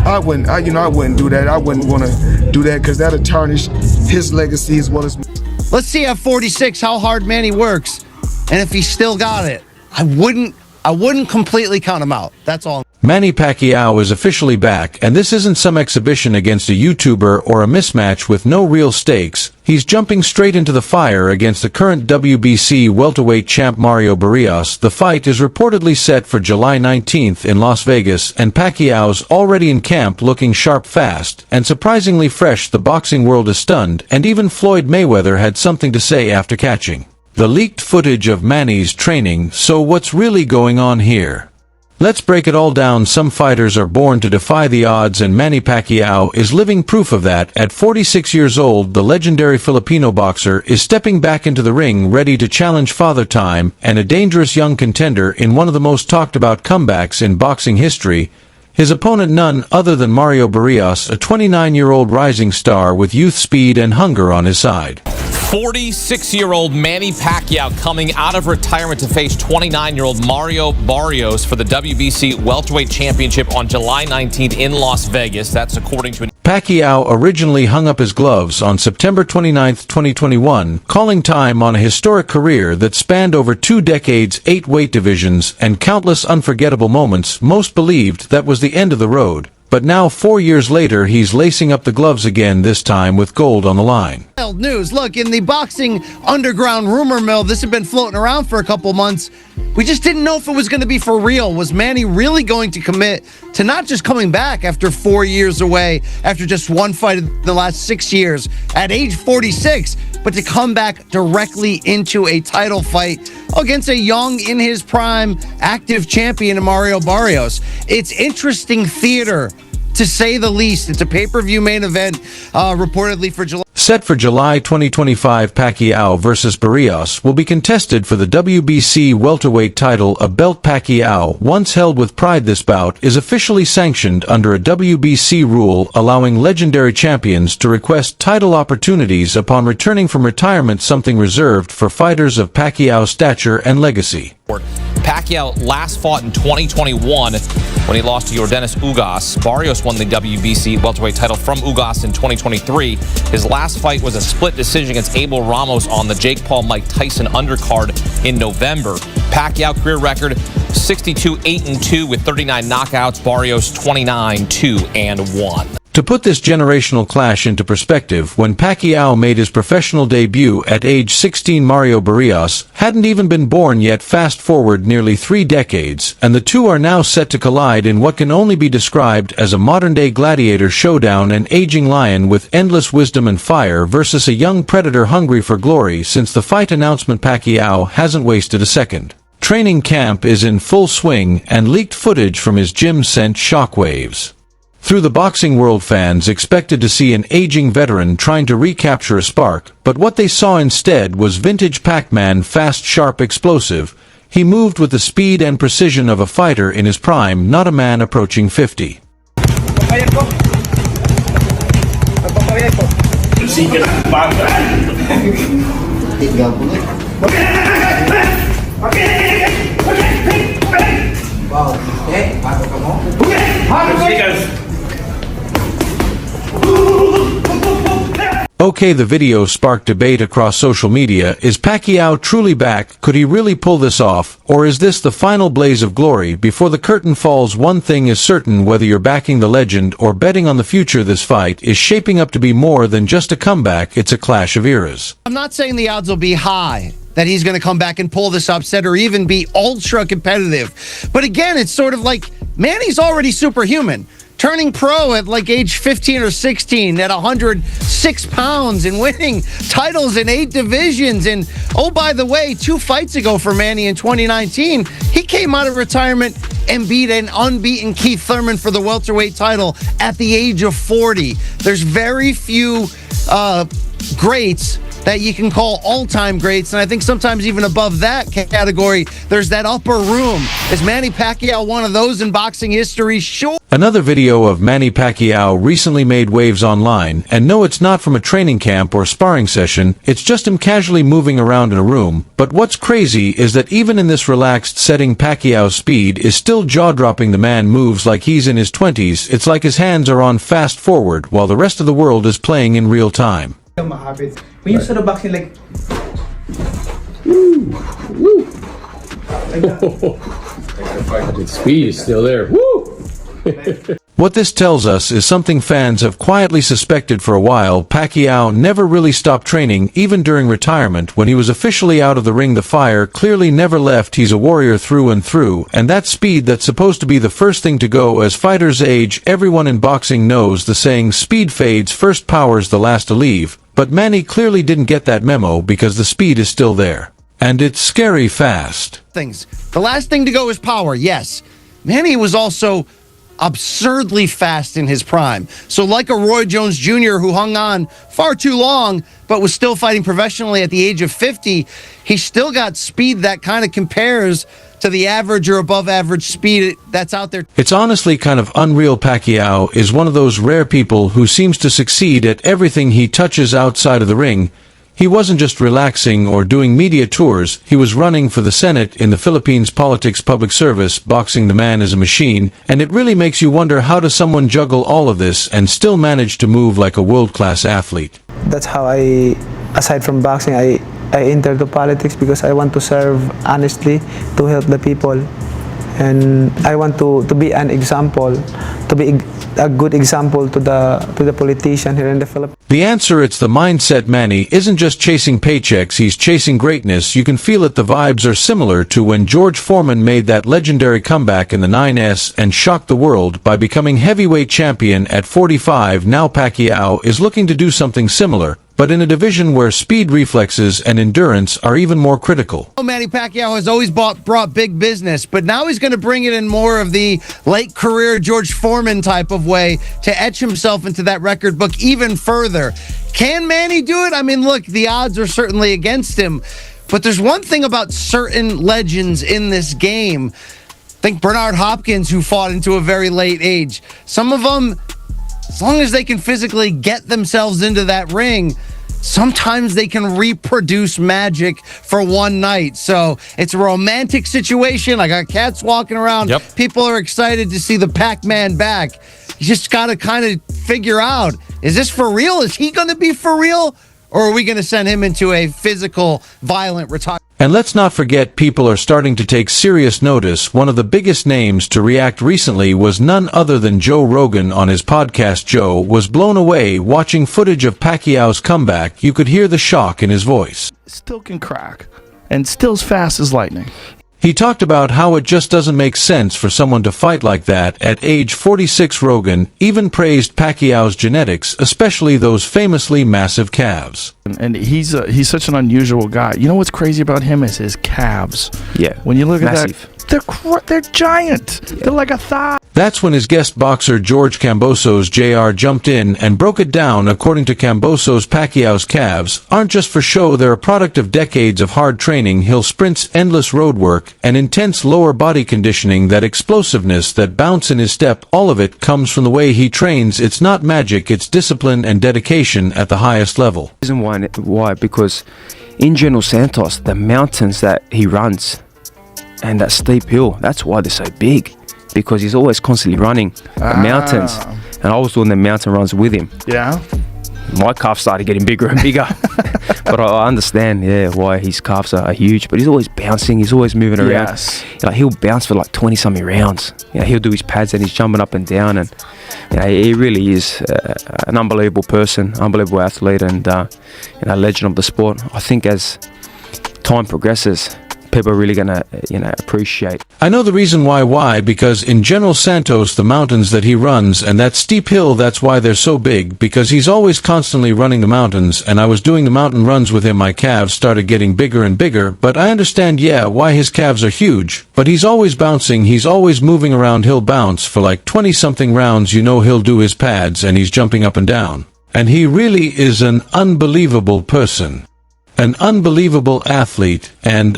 I wouldn't do that. I wouldn't want to do that because that'll tarnish his legacy as well as. Let's see at 46 how hard Manny works, and if he still got it. I wouldn't completely count him out. That's all. Manny Pacquiao is officially back, and this isn't some exhibition against a YouTuber or a mismatch with no real stakes. He's jumping straight into the fire against the current WBC welterweight champ Mario Barrios. The fight is reportedly set for July 19th in Las Vegas, and Pacquiao's already in camp looking sharp fast, and surprisingly fresh. The boxing world is stunned, and even Floyd Mayweather had something to say after catching the leaked footage of Manny's training. So what's really going on here? Let's break it all down. Some fighters are born to defy the odds, and Manny Pacquiao is living proof of that. At 46 years old, the legendary Filipino boxer is stepping back into the ring, ready to challenge Father Time, and a dangerous young contender in one of the most talked about comebacks in boxing history. His opponent none other than Mario Barrios, a 29-year-old rising star with youth, speed, and hunger on his side. 46-year-old Manny Pacquiao coming out of retirement to face 29-year-old Mario Barrios for the WBC Welterweight Championship on July 19th in Las Vegas. That's according to Pacquiao originally hung up his gloves on September 29, 2021, calling time on a historic career that spanned over 2 decades, 8 weight divisions, and countless unforgettable moments. Most believed that was the end of the road. But now, 4 years later, he's lacing up the gloves again, this time with gold on the line. News. Look, in the boxing underground rumor mill, this had been floating around for a couple months. We just didn't know if it was going to be for real. Was Manny really going to commit to not just coming back after 4 years away, after just one fight in the last 6 years, at age 46, but to come back directly into a title fight against a young, in his prime, active champion, Mario Barrios? It's interesting theater, to say the least. It's a pay-per-view main event, reportedly for July. Set for July 2025, Pacquiao versus Barrios will be contested for the WBC welterweight title, a belt Pacquiao once held with pride. This bout is officially sanctioned under a WBC rule allowing legendary champions to request title opportunities upon returning from retirement, something reserved for fighters of Pacquiao's stature and legacy. Pacquiao last fought in 2021 when he lost to Yordenis Ugas. Barrios won the WBC welterweight title from Ugas in 2023. His last fight was a split decision against Abel Ramos on the Jake Paul-Mike Tyson undercard in November. Pacquiao career record 62-8-2 with 39 knockouts. Barrios 29-2-1. To put this generational clash into perspective, when Pacquiao made his professional debut at age 16, Mario Barrios hadn't even been born yet. Fast forward nearly 3 decades, and the two are now set to collide in what can only be described as a modern-day gladiator showdown. An aging lion with endless wisdom and fire versus a young predator hungry for glory. Since the fight announcement, Pacquiao hasn't wasted a second. Training camp is in full swing, and leaked footage from his gym sent shockwaves through the boxing world. Fans expected to see an aging veteran trying to recapture a spark, but what they saw instead was vintage Pac-Man, fast, sharp, explosive. He moved with the speed and precision of a fighter in his prime, not a man approaching 50. Okay, the video sparked debate across social media. Is Pacquiao truly back? Could he really pull this off? Or is this the final blaze of glory before the curtain falls? One thing is certain, whether you're backing the legend or betting on the future, this fight is shaping up to be more than just a comeback. It's a clash of eras. I'm not saying the odds will be high that he's going to come back and pull this upset or even be ultra competitive. But again, it's sort of like Manny's already superhuman. Turning pro at like age 15 or 16 at 106 pounds and winning titles in 8 divisions. And oh, by the way, 2 fights ago for Manny in 2019, he came out of retirement and beat an unbeaten Keith Thurman for the welterweight title at the age of 40. There's very few greats that you can call all-time greats, and I think sometimes even above that category, there's that upper room. Is Manny Pacquiao one of those in boxing history? Sure. Another video of Manny Pacquiao recently made waves online, and no, it's not from a training camp or sparring session, it's just him casually moving around in a room. But what's crazy is that even in this relaxed setting, Pacquiao's speed is still jaw-dropping. The man moves like he's in his 20s. It's like his hands are on fast forward while the rest of the world is playing in real time. When you start boxing, like, woo, woo, like that. The speed is still there. Woo! What this tells us is something fans have quietly suspected for a while. Pacquiao never really stopped training, even during retirement. When he was officially out of the ring, the fire clearly never left. He's a warrior through and through, and that speed that's supposed to be the first thing to go as fighters age. Everyone in boxing knows the saying, speed fades, first power's the last to leave. But Manny clearly didn't get that memo because the speed is still there. And it's scary fast. The last thing to go is power, yes. Manny was also absurdly fast in his prime. So like a Roy Jones Jr. who hung on far too long but was still fighting professionally at the age of 50, he still got speed that kind of compares to the average or above average speed that's out there. It's honestly kind of unreal. Pacquiao is one of those rare people who seems to succeed at everything he touches outside of the ring. He wasn't just relaxing or doing media tours, he was running for the Senate in the Philippines politics public service. Boxing, the man is a machine, and it really makes you wonder, how does someone juggle all of this and still manage to move like a world-class athlete? That's how aside from boxing, I entered the politics because I want to serve honestly, to help the people. And I want to be an example, to be a good example to the politician here in the Philippines. The answer, it's the mindset. Manny isn't just chasing paychecks, he's chasing greatness. You can feel it. The vibes are similar to when George Foreman made that legendary comeback in the 9S and shocked the world by becoming heavyweight champion at 45. Now Pacquiao is looking to do something similar, but in a division where speed, reflexes, and endurance are even more critical. Manny Pacquiao has always brought big business, but now he's going to bring it in more of the late career George Foreman type of way to etch himself into that record book even further. Can Manny do it? I mean, look, the odds are certainly against him, but there's one thing about certain legends in this game. Think Bernard Hopkins, who fought into a very late age. Some of them, as long as they can physically get themselves into that ring, sometimes they can reproduce magic for one night. So it's a romantic situation. I got cats walking around. Yep. People are excited to see the Pac-Man back. You just got to kind of figure out, is this for real? Is he going to be for real? Or are we going to send him into a physical, violent retirement? And let's not forget, people are starting to take serious notice. One of the biggest names to react recently was none other than Joe Rogan. On his podcast, Joe was blown away watching footage of Pacquiao's comeback. You could hear the shock in his voice. Still can crack, and still as fast as lightning. He talked about how it just doesn't make sense for someone to fight like that at age 46. Rogan even praised Pacquiao's genetics, especially those famously massive calves. And he's such an unusual guy. You know what's crazy about him is his calves. Yeah. When you look massive. at that, they're giant. Yeah. They're like a thigh. That's when his guest boxer George Kambosos Jr. jumped in and broke it down. According to Kambosos, Pacquiao's calves aren't just for show, they're a product of decades of hard training. Hill sprints, endless road work, and intense lower body conditioning. That explosiveness, that bounce in his step, all of it comes from the way he trains. It's not magic, it's discipline and dedication at the highest level. Reason why? Because in General Santos, the mountains that he runs and that steep hill, that's why they're so big. Because he's always constantly running the mountains, and I was doing the mountain runs with him. Yeah. My calves started getting bigger and bigger, but I understand, why his calves are huge. But he's always bouncing, he's always moving around. Yes. Like, he'll bounce for like 20-something rounds. He'll do his pads and he's jumping up and down, and he really is an unbelievable person, unbelievable athlete, and a legend of the sport. I think as time progresses, people are really going to, appreciate. I know the reason why, because in General Santos, the mountains that he runs and that steep hill, that's why they're so big, because he's always constantly running the mountains, and I was doing the mountain runs with him. My calves started getting bigger and bigger, but I understand, why his calves are huge, but he's always bouncing, he's always moving around. He'll bounce for like 20-something rounds, he'll do his pads, and he's jumping up and down. And he really is an unbelievable person. An unbelievable athlete and,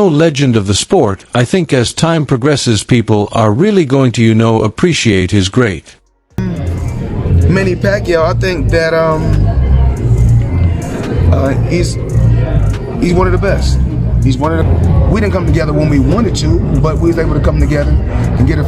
legend of the sport. I think as time progresses, people are really going to, appreciate his great. Manny Pacquiao, I think that he's one of the best. He's one of the. We didn't come together when we wanted to, but we was able to come together and get a.